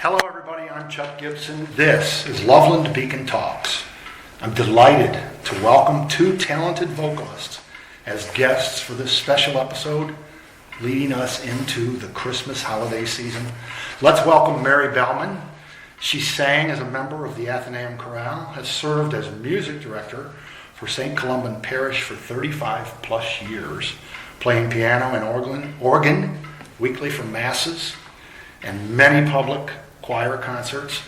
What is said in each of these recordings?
Hello everybody, I'm Chuck Gibson. This is Loveland Beacon Talks. I'm delighted to welcome two talented vocalists as guests for this special episode, leading us into the Christmas holiday season. Let's welcome Mary Bellman. She sang as a member of the Athenaeum Chorale, has served as music director for St. Columban Parish for 35 plus years, playing piano and organ weekly for masses and many public choir concerts.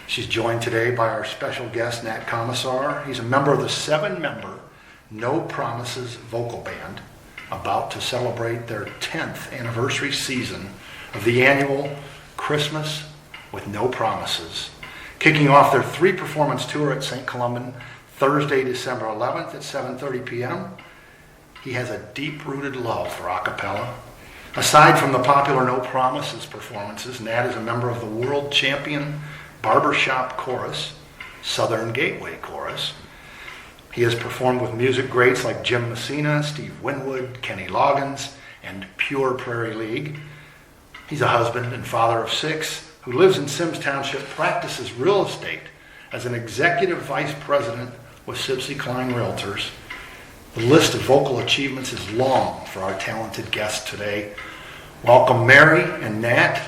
She's joined today by our special guest, Nat Comisar. He's a member of the 7-member No Promises vocal band, about to celebrate their 10th anniversary season of the annual Christmas with No Promises, kicking off their 3-performance tour at St. Columban Thursday, December 11th at 7:30 p.m. He has a deep-rooted love for a cappella. Aside from the popular No Promises performances, Nat is a member of the world champion barbershop chorus, Southern Gateway Chorus. He has performed with music greats like Jim Messina, Steve Winwood, Kenny Loggins, and Pure Prairie League. He's a husband and father of 6 who lives in Sims Township, practices real estate as an executive vice president with Sibsey Klein Realtors. The list of vocal achievements is long for our talented guests today. Welcome, Mary and Nat.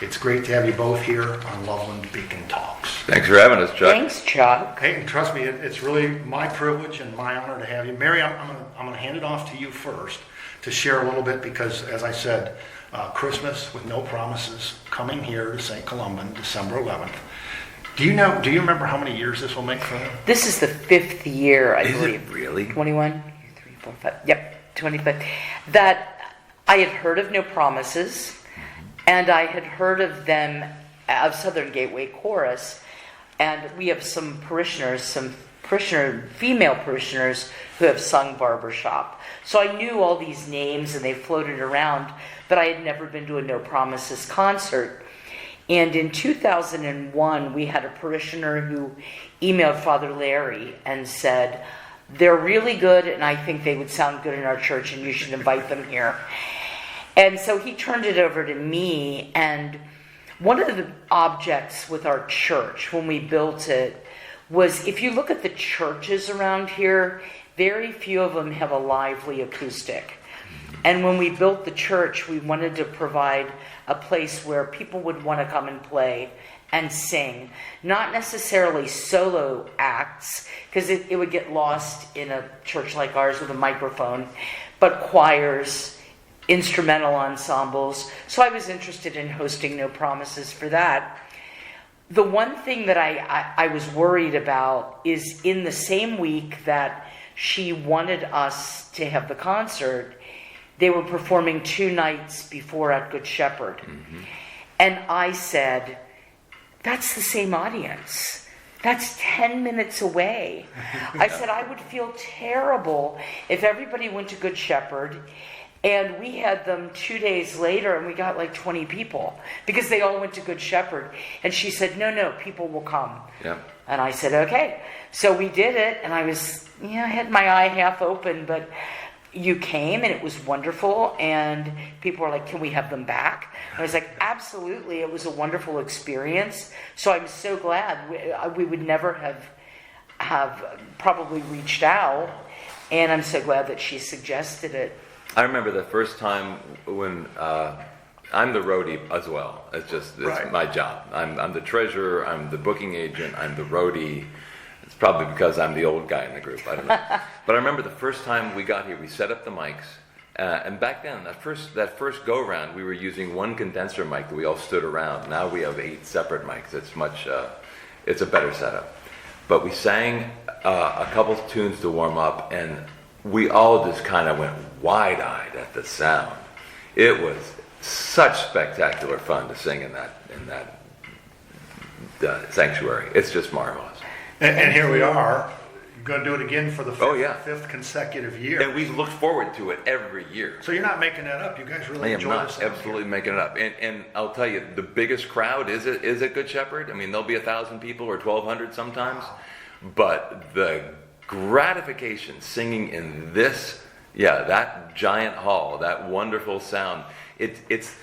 It's great to have you both here on Loveland Beacon Talks. Thanks for having us, Chuck. Thanks, Chuck. Hey, and trust me, it's really my privilege and my honor to have you. Mary, I'm going to hand it off to you first to share a little bit because, as I said, Christmas with No Promises coming here to St. Columban, December 11th. Do you remember how many years this will make for them? This is the 5th year, I believe. Is it really? 21, 3, 4, 5. Yep, 25. That I had heard of No Promises, and I had heard of them, of Southern Gateway Chorus, and we have some female parishioners who have sung barbershop. So I knew all these names and they floated around, but I had never been to a No Promises concert. And in 2001, we had a parishioner who emailed Father Larry and said, they're really good and I think they would sound good in our church and you should invite them here. And so he turned it over to me, and one of the objects with our church when we built it was, if you look at the churches around here, very few of them have a lively acoustic. And when we built the church, we wanted to provide a place where people would want to come and play and sing. Not necessarily solo acts, because it would get lost in a church like ours with a microphone, but choirs, instrumental ensembles. So I was interested in hosting No Promises for that. The one thing that I was worried about is in the same week that she wanted us to have the concert, they were performing 2 nights before at Good Shepherd. Mm-hmm. And I said, that's the same audience. That's 10 minutes away. I said, I would feel terrible if everybody went to Good Shepherd and we had them 2 days later and we got like 20 people because they all went to Good Shepherd. And she said, no, people will come. Yeah. And I said, okay. So we did it, and I had my eye half open, but you came and it was wonderful, and people were like, can we have them back? I was like, absolutely. It was a wonderful experience. So I'm so glad. We would never have probably reached out, and I'm so glad that she suggested it. I remember the first time when I'm the roadie as well. It's right. My job. I'm the treasurer. I'm the booking agent. I'm the roadie. It's probably because I'm the old guy in the group. I don't know. But I remember the first time we got here, we set up the mics, and back then, that first go round, we were using one condenser mic that we all stood around. Now we have 8 separate mics. It's a better setup. But we sang a couple of tunes to warm up, and we all just kind of went wide-eyed at the sound. It was such spectacular fun to sing in that sanctuary. It's just marvelous. And here we are. You're going to do it again for the 5th, oh, yeah. 5th consecutive year. And we look forward to it every year. So you're not making that up. You guys really enjoy this. I am not absolutely making it up. And I'll tell you, the biggest crowd is at Good Shepherd. I mean, there'll be 1,000 people or 1,200 sometimes. Wow. But the gratification singing in this, that giant hall, that wonderful sound. It's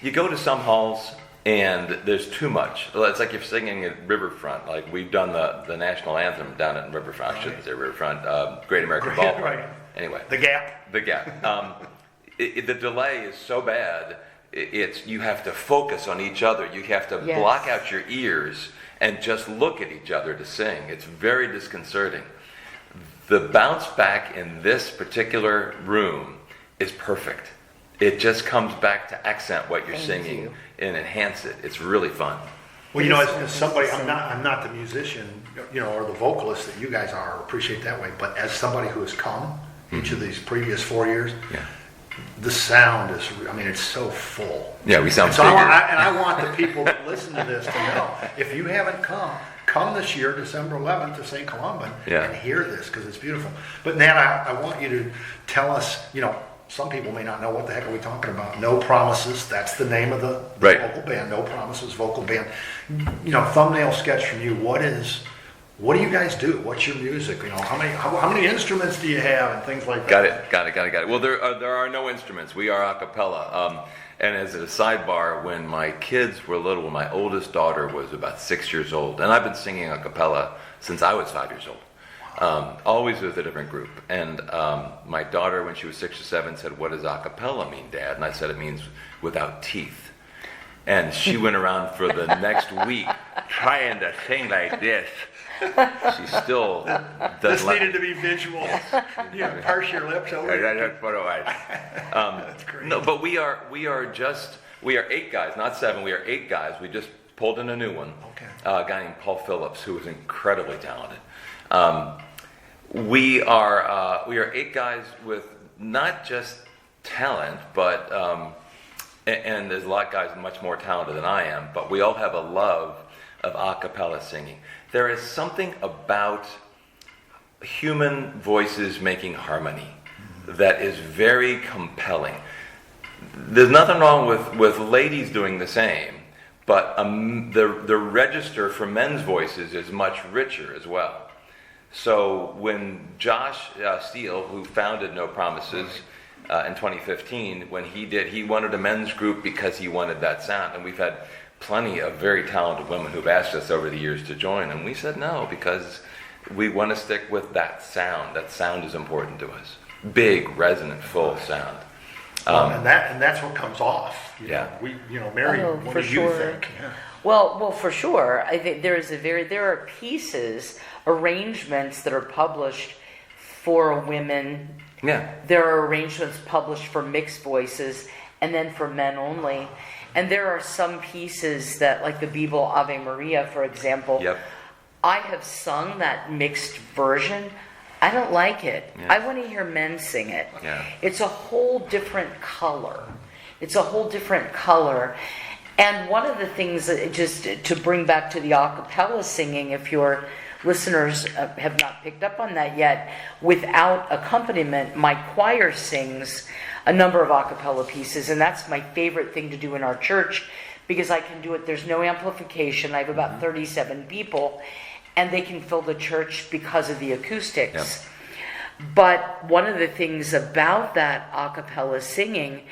you go to some halls and there's too much. It's like you're singing at Riverfront. Like we've done the national anthem down at Riverfront. I shouldn't say Riverfront. Great American Ballpark. Right. Anyway. The Gap. The Gap. The delay is so bad. You have to focus on each other. You have to block out your ears and just look at each other to sing. It's very disconcerting. The bounce back in this particular room is perfect. It just comes back to accent what you're singing and enhance it. It's really fun. Well, as somebody, I'm not the musician, or the vocalist that you guys are, appreciate that way. But as somebody who has come each of these previous 4 years, the sound is, it's so full. Yeah, we sound so bigger. I want the people that listen to this to know, if you haven't come this year, December 11th, to St. Columban, and hear this, because it's beautiful. But Nat, I want you to tell us, some people may not know what the heck are we talking about. No Promises, that's the name of the vocal band. No Promises vocal band. Thumbnail sketch from you. What do you guys do? What's your music? How many instruments do you have and things like that? Got it. Well, there are no instruments. We are a cappella. And as a sidebar, when my kids were little, when my oldest daughter was about 6 years old, and I've been singing a cappella since I was 5 years old. Always with a different group. And my daughter, when she was 6 or 7, said, "What does a cappella mean, Dad?" And I said, "It means without teeth." And she went around for the next week trying to sing like this. She still doesn't. This needed to be visual. You parse your lips over. That's great. No, but we are 8 guys, not 7. We are 8 guys. We just pulled in a new one. Okay. A guy named Paul Phillips, who is incredibly talented. We are 8 guys with not just talent, but and there's a lot of guys much more talented than I am, but we all have a love of a cappella singing. There is something about human voices making harmony that is very compelling. There's nothing wrong with ladies doing the same, but the register for men's voices is much richer as well. So when Josh Steele, who founded No Promises in 2015, when he wanted a men's group because he wanted that sound. And we've had plenty of very talented women who've asked us over the years to join. And we said no, because we want to stick with that sound. That sound is important to us. Big, resonant, full sound. And that's what comes off. Mary, what do you think? Yeah. Well, for sure. I think there are pieces, arrangements that are published for women. Yeah. There are arrangements published for mixed voices, and then for men only. And there are some pieces that, like the Bibel Ave Maria, for example. Yep. I have sung that mixed version. I don't like it. Yeah. I want to hear men sing it. Yeah. It's a whole different color. And one of the things, just to bring back to the a cappella singing, if your listeners have not picked up on that yet, without accompaniment, my choir sings a number of a cappella pieces, and that's my favorite thing to do in our church, because I can do it. There's no amplification. I have about 37 people, and they can fill the church because of the acoustics. Yep. But one of the things about that a cappella singing,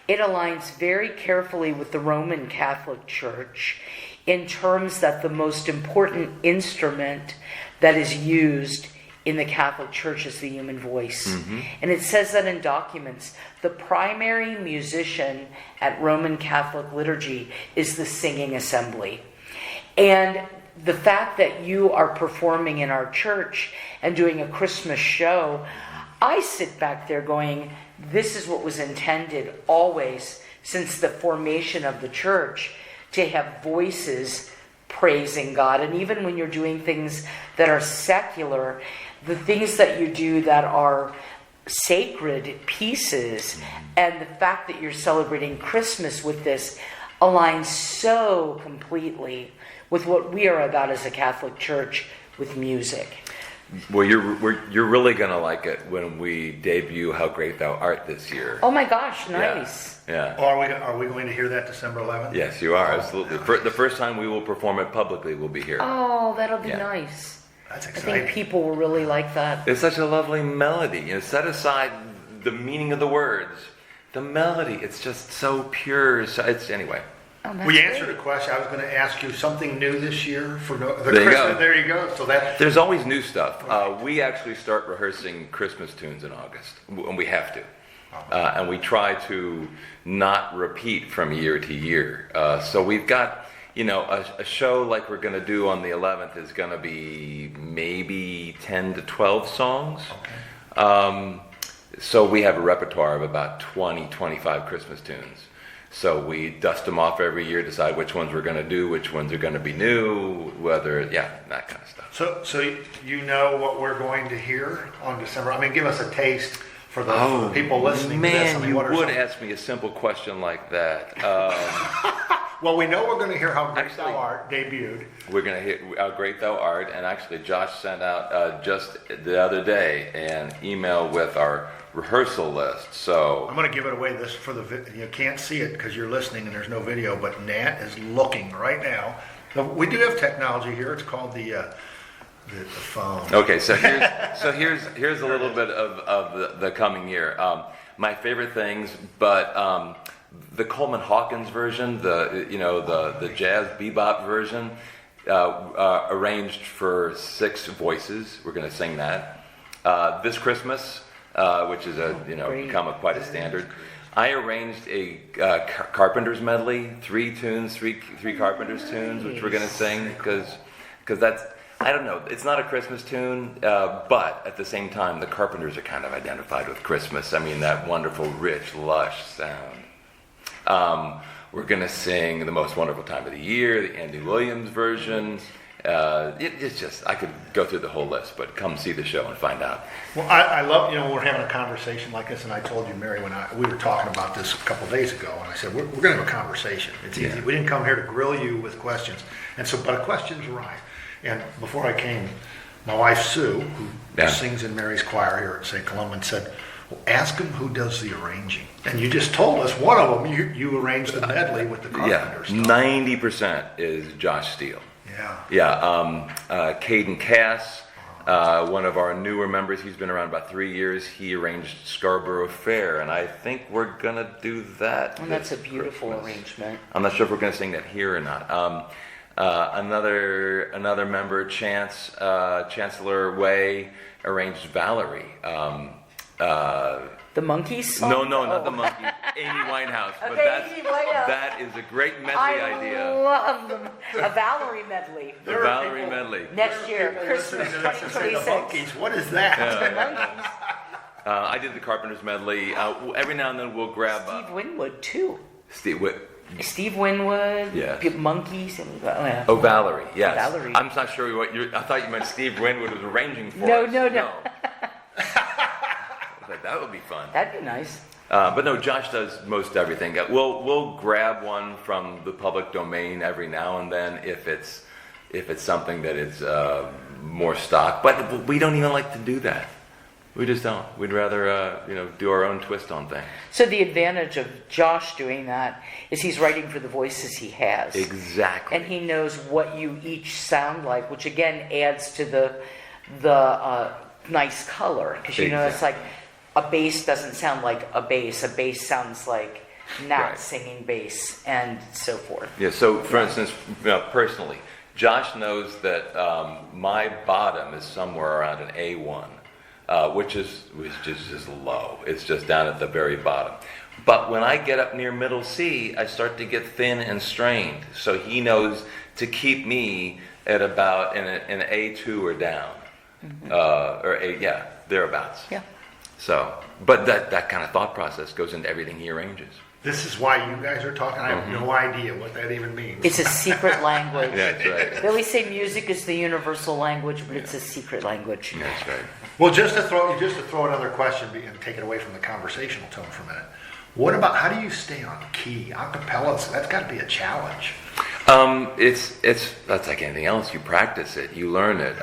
it aligns very carefully with the Roman Catholic Church in terms that the most important instrument that is used in the Catholic Church is the human voice. Mm-hmm. And it says that in documents. The primary musician at Roman Catholic liturgy is the singing assembly. And the fact that you are performing in our church and doing a Christmas show, I sit back there going, this is what was intended always since the formation of the church, to have voices praising God. And even when you're doing things that are secular, the things that you do that are sacred pieces, and the fact that you're celebrating Christmas with this aligns so completely with what we are about as a Catholic Church with music. Well, you're really going to like it when we debut How Great Thou Art this year. Oh my gosh, nice. Yeah. Are we going to hear that December 11th? Yes, you are, absolutely. The first time we will perform it publicly will be here. Oh, that'll be nice. That's I exciting. think people will really like that. It's such a lovely melody. Set aside the meaning of the words. The melody, it's just so pure. So anyway. Oh, that's We answered great. a question. I was going to ask you something new this year for the There you Christmas. go. There you go. So that There's always new stuff. We actually start rehearsing Christmas tunes in August, and we have to. And we try to not repeat from year to year. So we've got, a show like we're going to do on the 11th is going to be maybe 10 to 12 songs. okay. So we have a repertoire of about 20, 25 Christmas tunes. So we dust them off every year, decide which ones we're going to do, which ones are going to be new, that kind of stuff. So you know what we're going to hear on December. I mean, give us a taste for the people listening to this. I Man, mean, you what are would some- ask me a simple question like that. Well, we know we're going to hear How Great Actually- Thou Art debuted. We're going to hit How Great Thou Art, and actually Josh sent out just the other day an email with our rehearsal list. So I'm going to give it away this for you can't see it because you're listening and there's no video, but Nat is looking right now. We do have technology here. It's called the phone. okay, so here's a little bit of the coming year. My favorite things, but the Coleman Hawkins version, the jazz bebop version, arranged for 6 voices. We're going to sing that this Christmas, which is great. become quite a standard. I arranged a Carpenters medley, 3 tunes, three Carpenters tunes, which we're going to sing because that's, I don't know, it's not a Christmas tune, but at the same time, the Carpenters are kind of identified with Christmas. I mean, that wonderful, rich, lush sound. We're going to sing The Most Wonderful Time of the Year, the Andy Williams version. It's just, I could go through the whole list, but come see the show and find out. Well, I love, we're having a conversation like this, and I told you, Mary, when we were talking about this a couple days ago, and I said, we're going to have a conversation. It's easy. Yeah. We didn't come here to grill you with questions. But questions arise. And before I came, my wife, Sue, who sings in Mary's choir here at St. Columban, said, well, ask him who does the arranging. And you just told us one of them, you arranged the medley with the Carpenters. 90% is Josh Steele. Yeah. Caden Cass, one of our newer members, he's been around about 3 years. He arranged Scarborough Fair, and I think we're going to do that. And that's a this beautiful Christmas. arrangement. I'm not sure if we're going to sing that here or not. Another member, Chancellor Way, arranged Valerie. The Monkees song? No, not the Monkey. Amy Winehouse. But Okay, Amy Winehouse. that is a great medley I idea. love them. A Valerie medley. The Valerie medley. Next year, Christmas The 2026. Monkees, what is that? The Monkees. I did the Carpenters medley. Every now and then we'll grab Steve Winwood, too. Steve. Steve Winwood, Yes. Monkees, and Oh, Valerie. Yes. Valerie. I'm not sure what you. I thought you meant Steve Winwood was arranging for No, us. no. I was like, that would be fun. That'd be nice. But no, Josh does most everything. We'll grab one from the public domain every now and then if it's something that is more stock. But we don't even like to do that. We just don't. We'd rather do our own twist on things. So the advantage of Josh doing that is he's writing for the voices he has. Exactly. And he knows what you each sound like, which again adds to the nice color. Because it's like a bass doesn't sound like a bass. A bass sounds like Nat Right. singing bass and so forth. Yeah, so for instance, personally, Josh knows that my bottom is somewhere around an A1. Which is just low. It's just down at the very bottom. But when I get up near middle C, I start to get thin and strained. So he knows to keep me at about an A2 or down, thereabouts. Yeah. So, but that kind of thought process goes into everything he arranges. This is why you guys are talking. I have no idea what that even means. It's a secret language. Yeah, that's right. They always say music is the universal language, but it's a secret language. That's right. Well, just to throw another question and take it away from the conversational tone for a minute. What about how do you stay on key? Acapella, that's got to be a challenge. That's like anything else. You practice it, you learn it.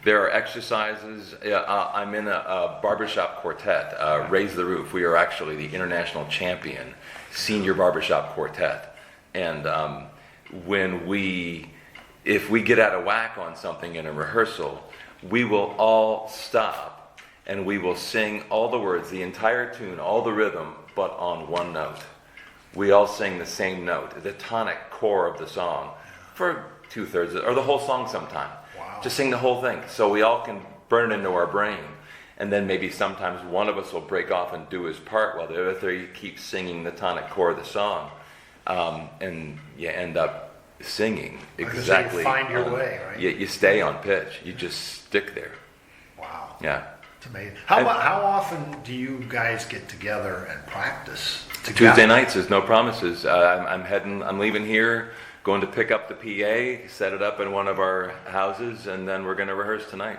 There are exercises. I'm in a barbershop quartet, Raise the Roof. We are actually the international champion senior barbershop quartet. And if we get out of whack on something in a rehearsal, we will all stop and we will sing all the words, the entire tune, all the rhythm, but on one note. we all sing the same note, the tonic core of the song, for 2/3 or the whole song sometime. Wow. Just sing the whole thing, so we all can burn it into our brain. And then maybe sometimes one of us will break off and do his part while the other three keep singing the tonic core of the song. And you end up singing exactly. You find your way, right? You stay on pitch. You just stick there. Wow. Yeah. It's amazing. How often do you guys get together and practice together? Tuesday nights, there's no promises. I'm leaving here, going to pick up the PA, set it up in one of our houses, and then we're going to rehearse tonight.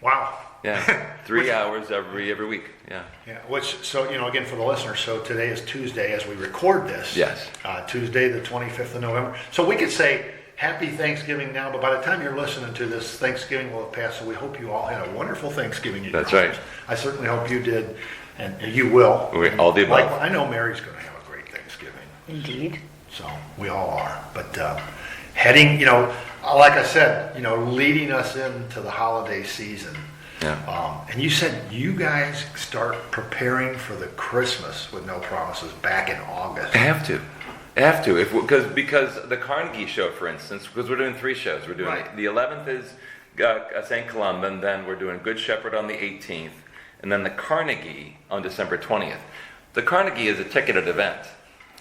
Wow. Yeah, 3 hours every week. Yeah. Yeah. So again, for the listeners, so today is Tuesday as we record this. Yes. Tuesday, the 25th of November. So we could say Happy Thanksgiving now, but by the time you're listening to this, Thanksgiving will have passed. So we hope you all had a wonderful Thanksgiving. That's right. I certainly hope you did, and you will. All the above. I know Mary's going to have a great Thanksgiving. Indeed. So we all are. But heading, like I said, leading us into the holiday season. Yeah. And you said you guys start preparing for the Christmas with No Promises back in August. I have to. Because the Carnegie show, for instance, because we're doing 3 shows. We're doing Right. the 11th is St. Columban, then we're doing Good Shepherd on the 18th, and then the Carnegie on December 20th. The Carnegie is a ticketed event,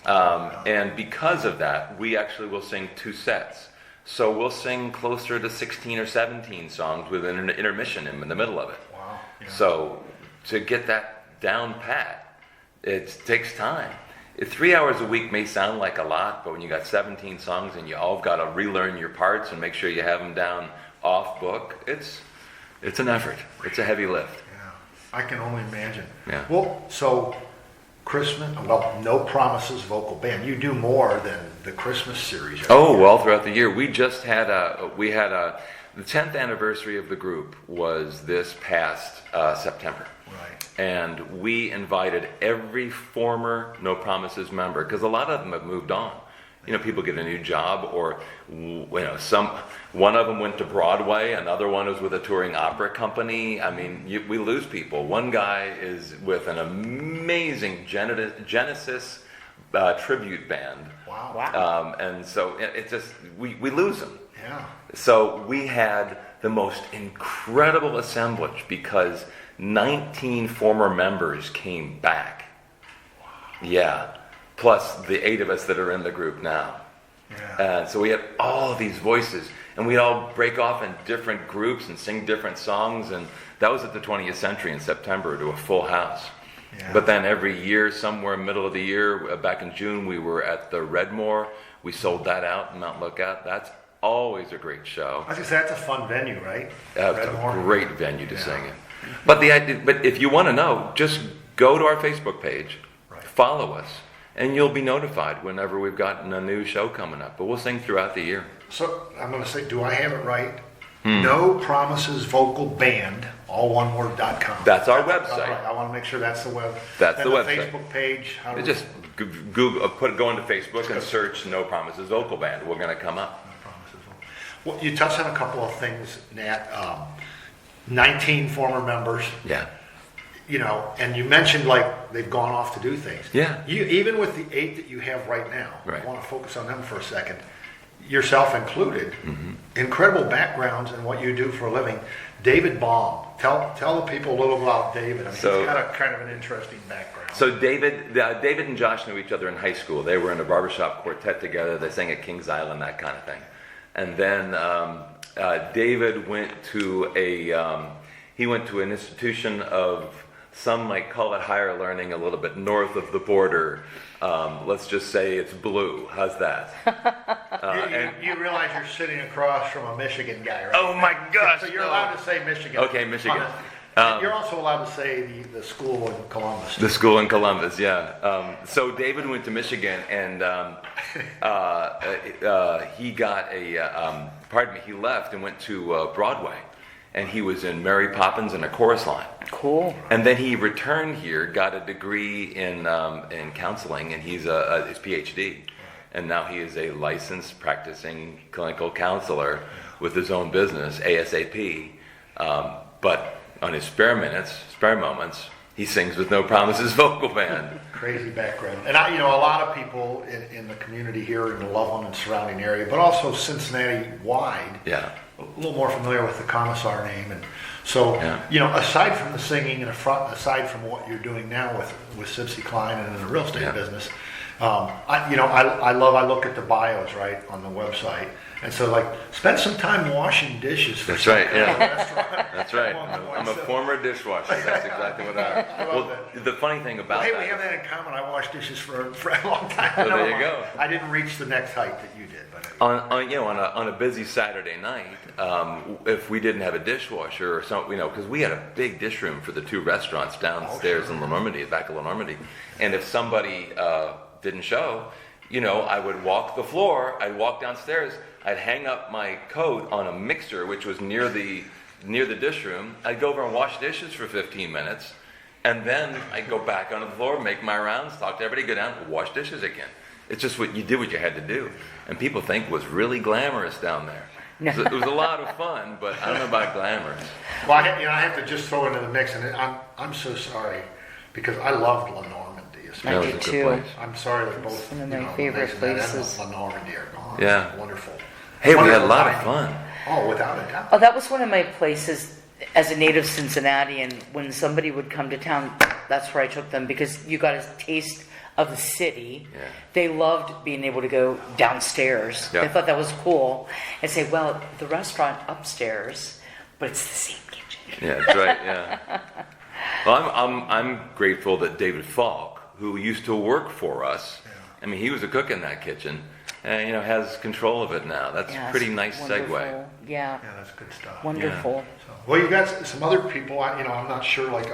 and because of that, we actually will sing 2 sets. So we'll sing closer to 16 or 17 songs with an intermission in the middle of it. Wow. Yeah. So to get that down pat, it takes time. 3 hours a week may sound like a lot, but when you got 17 songs and you all got to relearn your parts and make sure you have them down off book, it's an effort. It's a heavy lift. Yeah. I can only imagine. Yeah. Well, so Christmas, No Promises vocal band. You do more than the Christmas series. Right? Oh, well, throughout the year, we just had the 10th anniversary of the group was this past September. Right. And we invited every former No Promises member, because a lot of them have moved on. People get a new job, or one of them went to Broadway, another one was with a touring opera company. I mean, we lose people. One guy is with an amazing Genesis tribute band. Wow. And so it just we lose them. Yeah. So we had the most incredible assemblage because 19 former members came back. Wow. Yeah. Plus the 8 of us that are in the group now. Yeah. And so we had all of these voices, and we'd all break off in different groups and sing different songs, and that was at the 20th Century in September to a full house. Yeah. But then every year, somewhere middle of the year, back in June, we were at the Redmore. We sold that out in Mount Lookout. That's always a great show. I was gonna say that's a fun venue, right? That's Redmore. a great venue to sing in. But if you want to know, just go to our Facebook page, Right. follow us, and you'll be notified whenever we've gotten a new show coming up. But we'll sing throughout the year. So I'm going to say, do I have it right? No Promises Vocal Band, all one word.com. That's our All website. right, I want to make sure that's the web. That's then the website. Facebook page. How do we- Just Google, go into Facebook and search No Promises Vocal Band. We're going to come up. No Promises Vocal. Well, you touched on a couple of things, Nat. 19 former members. Yeah. And you mentioned like they've gone off to do things. Yeah. Even with the 8 that you have right now, Right. I want to focus on them for a second. Yourself included, Mm-hmm. incredible backgrounds in what you do for a living. David Baum, tell the people a little about David. I mean, he's got a kind of an interesting background. So David and Josh knew each other in high school. They were in a barbershop quartet together. They sang at Kings Island, that kind of thing. And then David went to an institution of, some might call it higher learning, a little bit north of the border. Let's just say it's blue. How's that? You realize you're sitting across from a Michigan guy, right? Oh my gosh! So you're no. allowed to say Michigan. Okay, Michigan. You're also allowed to say the school in Columbus. The school in Columbus, yeah. So David went to Michigan, and he got he left and went to Broadway, and he was in Mary Poppins and A Chorus Line. Cool. And then he returned here, got a degree in counseling, and he's his PhD. And now he is a licensed practicing clinical counselor with his own business, ASAP. But on his spare moments, he sings with No Promises Vocal Band. Crazy background. And a lot of people in the community here in the Loveland and surrounding area, but also Cincinnati wide, Yeah. a little more familiar with the Comisar name. And so, aside from the singing and aside from what you're doing now with Sibsy Klein and in the real estate business, I look at the bios, right, on the website. And so, spend some time washing dishes. That's right, yeah. That's right. I'm a former dishwasher. That's exactly what the funny thing about we have that in common. I washed dishes for a long time. So there you go. I didn't reach the next height that you did. But on a busy Saturday night, if we didn't have a dishwasher or something, because we had a big dish room for the 2 restaurants downstairs in Lenormandie, back of Lenormandie. And if somebody didn't show, I would walk the floor, I'd walk downstairs, I'd hang up my coat on a mixer, which was near the dish room. I'd go over and wash dishes for 15 minutes, and then I'd go back on the floor, make my rounds, talk to everybody, go down, wash dishes again. It's just what you had to do. And people think it was really glamorous down there. It was a lot of fun, but I don't know about glamorous. Well, I have to just throw into the mix, and I'm so sorry, because I loved Lenormandie. I did too. I'm sorry that both one of my favorite places. Lenormandie are gone. Yeah. It's wonderful. Hey, we had a lot of fun. Oh, without a doubt. Oh, that was one of my places as a native Cincinnatian. When somebody would come to town, that's where I took them, because you got a taste of the city. Yeah. They loved being able to go downstairs. Yeah. They thought that was cool. And say, well, the restaurant upstairs, but it's the same kitchen. Yeah, that's right. Yeah. Well, I'm grateful that David Falk, who used to work for us, I mean, he was a cook in that kitchen, and has control of it now. That's a pretty nice wonderful. segue. Yeah. Yeah, that's good stuff. Wonderful. Yeah. So, well, you've got some other people. I'm not sure what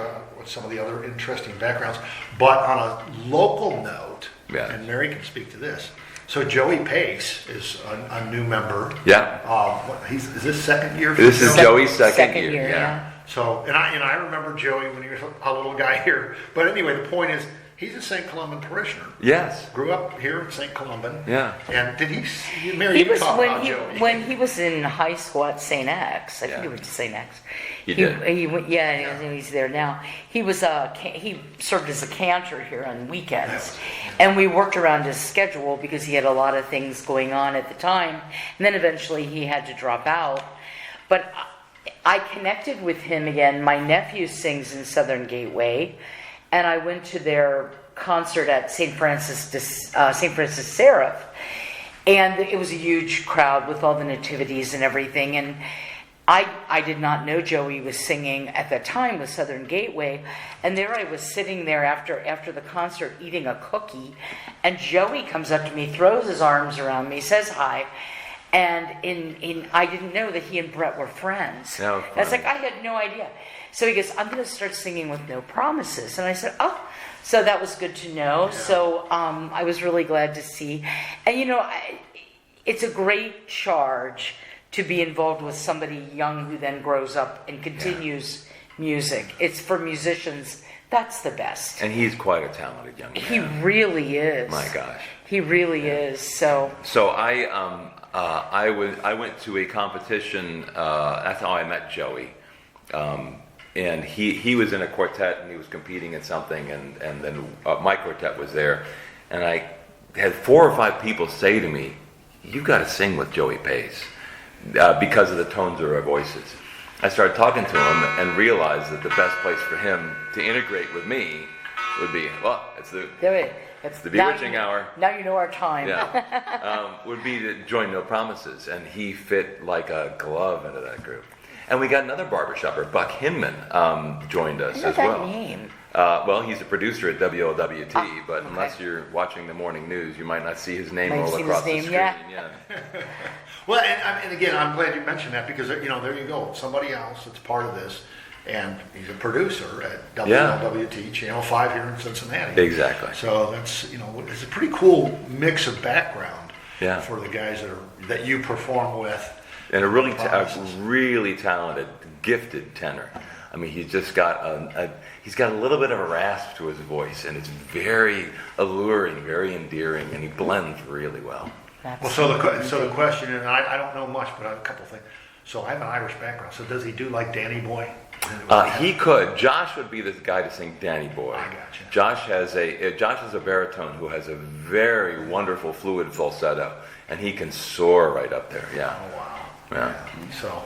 some of the other interesting backgrounds, but on a local note, and Mary can speak to this. So Joey Pace is a new member. Yeah. Is this second year? This is Joey's second year. Yeah. So and I remember Joey when he was a little guy here. But anyway, the point is, he's a St. Columban parishioner. Yes. Grew up here in St. Columban. Yeah. And did Mary, you talk about Joey. When he was in high school at St. X, I think he went to St. X. He did. He went, he's there now. He was he served as a cantor here on weekends, and we worked around his schedule because he had a lot of things going on at the time. And then eventually he had to drop out. But I connected with him again. My nephew sings in Southern Gateway, and I went to their concert at St. Francis Seraph, and it was a huge crowd with all the nativities and everything. And I did not know Joey was singing at the time with Southern Gateway, and there I was sitting there after the concert eating a cookie, and Joey comes up to me, throws his arms around me, says hi. And I didn't know that he and Brett were friends. No, I was like, I had no idea. So he goes, I'm going to start singing with No Promises. And I said, oh, so that was good to know. Yeah. So I was really glad to see. And, it's a great charge to be involved with somebody young who then grows up and continues music. It's for musicians. That's the best. And he's quite a talented young man. He really is. My gosh. He really is. So I went to a competition. That's how I met Joey, and he was in a quartet and he was competing in something, and then my quartet was there, and I had 4 or 5 people say to me, "You've got to sing with Joey Pace," because of the tones of our voices. I started talking to him and realized that the best place for him to integrate with me would be it's the bewitching hour. Now you know our time. Yeah, would be to join No Promises, and he fit like a glove into that group. And we got another barbershopper, Buck Hinman, joined us as well. That name. Well, he's a producer at WLWT, but unless you're watching the morning news, you might not see his name roll across the screen. Yeah. Well, and again, I'm glad you mentioned that because there you go, somebody else that's part of this. And he's a producer at WLWT, Channel 5 here in Cincinnati. Exactly. So that's, it's a pretty cool mix of background for the guys that you perform with. And a really talented, gifted tenor. I mean, he's just got he's got a little bit of a rasp to his voice, and it's very alluring, very endearing, and he blends really well. So the question, and I don't know much, but I have a couple things. So I have an Irish background. So does he do like Danny Boy? He could. Josh would be the guy to sing Danny Boy. I gotcha. Josh is a baritone who has a very wonderful fluid falsetto, and he can soar right up there. Yeah. Oh, wow. Yeah. So,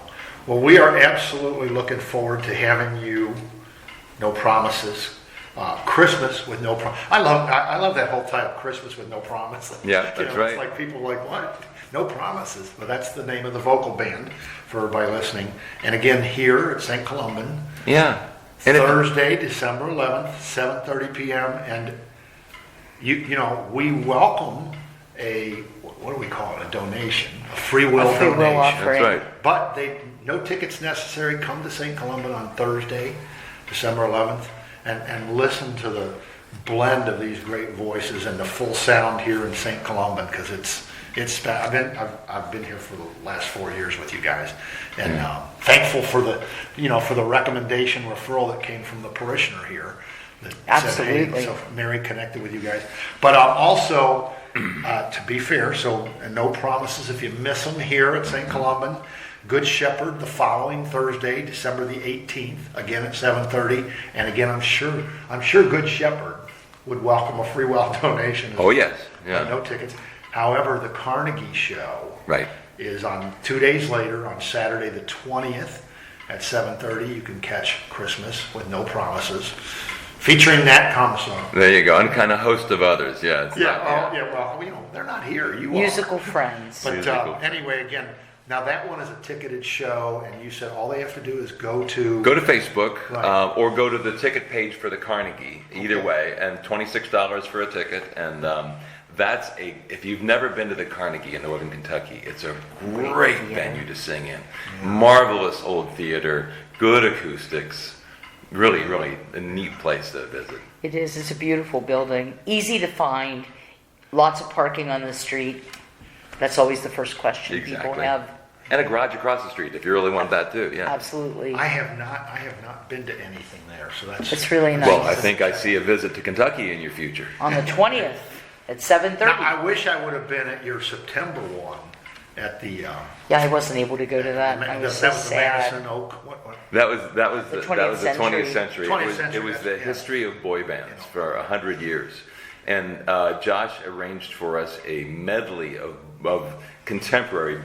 well, we are absolutely looking forward to having you. No promises. Christmas with no promise. I love that whole title, Christmas with no promises. Yeah, that's right. It's like people are like, what? No promises. But that's the name of the vocal band for everybody listening. And again, here at St. Columban. Yeah. And Thursday, December 11th, 7:30 p.m. And we welcome what do we call it? A donation, a free will donation. Offering. That's right. But no tickets necessary. Come to St. Columban on Thursday, December 11th, and listen to the blend of these great voices and the full sound here in St. Columban, because I've been here for the last 4 years with you guys, and thankful for the recommendation referral that came from the parishioner here. That Absolutely. Said, hey, so Mary connected with you guys, but also to be fair, so no promises if you miss them here at St. Columban. Good Shepherd the following Thursday, December the 18th, again at 7:30, and again I'm sure Good Shepherd would welcome a free will donation. Oh yes, yeah. No tickets. However, the Carnegie show Right. is on 2 days later, on Saturday the 20th at 7:30. You can catch Christmas with no promises, featuring Nat Comisar. There you go, and kind of host of others. Yeah. Well, they're not here. You Musical are. friends. But anyway, again, now that one is a ticketed show, and you said all they have to do is go to Facebook, Right. or go to the ticket page for the Carnegie. Either way, and $26 for a ticket, and if you've never been to the Carnegie in Northern Kentucky, it's a great venue to sing in. Marvelous old theater, good acoustics, really, really a neat place to visit. It is. It's a beautiful building. Easy to find. Lots of parking on the street. That's always the first question people have. And a garage across the street if you really want that too. Yeah. Absolutely. I have not been to anything there, so that's. It's really nice. Well, I think I see a visit to Kentucky in your future. On the 20th at 7:30. Now, I wish I would have been at your September one at the. Yeah, I wasn't able to go to that. I was so that was the sad. Madison Oak. What? That was the 20th 20th century. 20th It century, was the yeah. history of boy bands for 100 years, and Josh arranged for us a medley of contemporary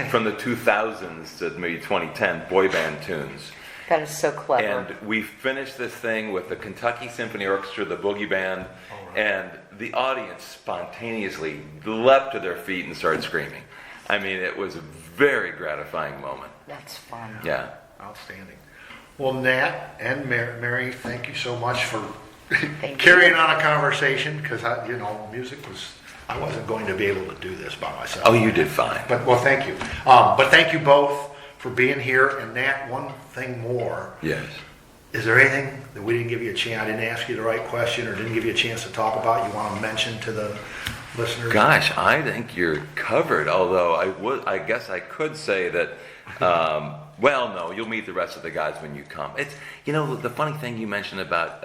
from the 2000s to maybe 2010 boy band tunes. That is so clever. And we finished this thing with the Kentucky Symphony Orchestra, the Boogie Band, and the audience spontaneously leapt to their feet and started screaming. I mean, it was a very gratifying moment. That's fun. Yeah. Outstanding. Well, Nat and Mary, thank you so much for Thank carrying you. on a conversation, because music was. I wasn't going to be able to do this by myself. Oh, you did fine. But thank you. But thank you both for being here. And Nat, one thing more. Yes. Is there anything that we didn't give you a chance? I didn't ask you the right question, or didn't give you a chance to talk about? You want to mention to the listeners? Gosh, I think you're covered. Although I guess I could say that. Well, no, you'll meet the rest of the guys when you come. It's the funny thing you mentioned about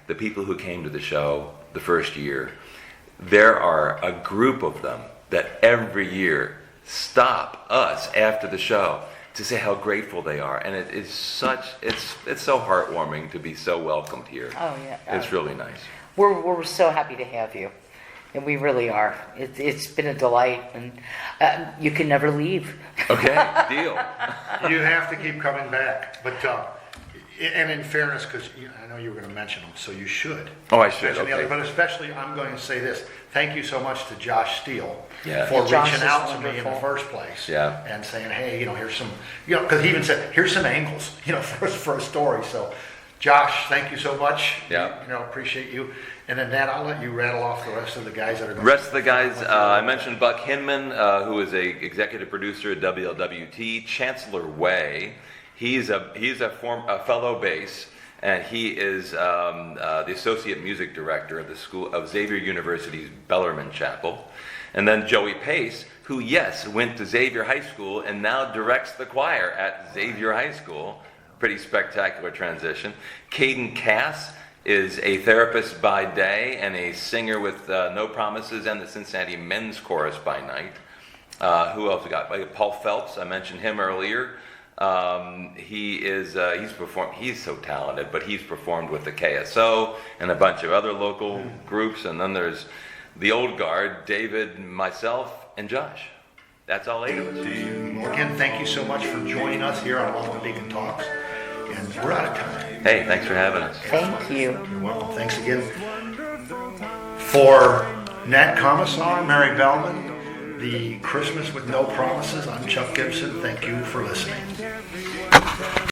the people who came to the show the first year. There are a group of them that every year stop us after the show to say how grateful they are, and it is it's so heartwarming to be so welcomed here. Oh yeah. It's really nice. We're so happy to have you, and we really are. It's been a delight, and you can never leave. Okay, deal. You have to keep coming back. But and in fairness, because I know you were going to mention them, so you should. Oh, I should. Mention the Okay. other, but especially, I'm going to say this. Thank you so much to Josh Steele Yeah. for Josh reaching is out to me in the wonderful. first place. Yeah. And saying, hey, here's some, because he even said, here's some angles, for a story. So, Josh, thank you so much. Yeah. Appreciate you. And then, Nat, I'll let you rattle off the rest of the guys that are going The rest of the guys, I mentioned Buck Hinman, who is a executive producer at WLWT. Chancellor Way, he's a fellow bass, and he is the associate music director of the school of Xavier University's Bellman Chapel. And then Joey Pace, who went to Xavier High School and now directs the choir at Xavier High School. Pretty spectacular transition. Caden Cass is a therapist by day and a singer with No Promises and the Cincinnati Men's Chorus by night. Who else we got? Paul Phelps, I mentioned him earlier. He's so talented, but he's performed with the KSO and a bunch of other local groups. And then there's the old guard, David, myself, and Josh. That's all 8 of us. Well, again, thank you so much for joining us here on Loveland Beacon Talks. And we're out of time. Hey, thanks for having us. Thank you. You're welcome. Thanks again. For Nat Comisar, Mary Bellman, the Christmas with No Promises, I'm Chuck Gibson. Thank you for listening.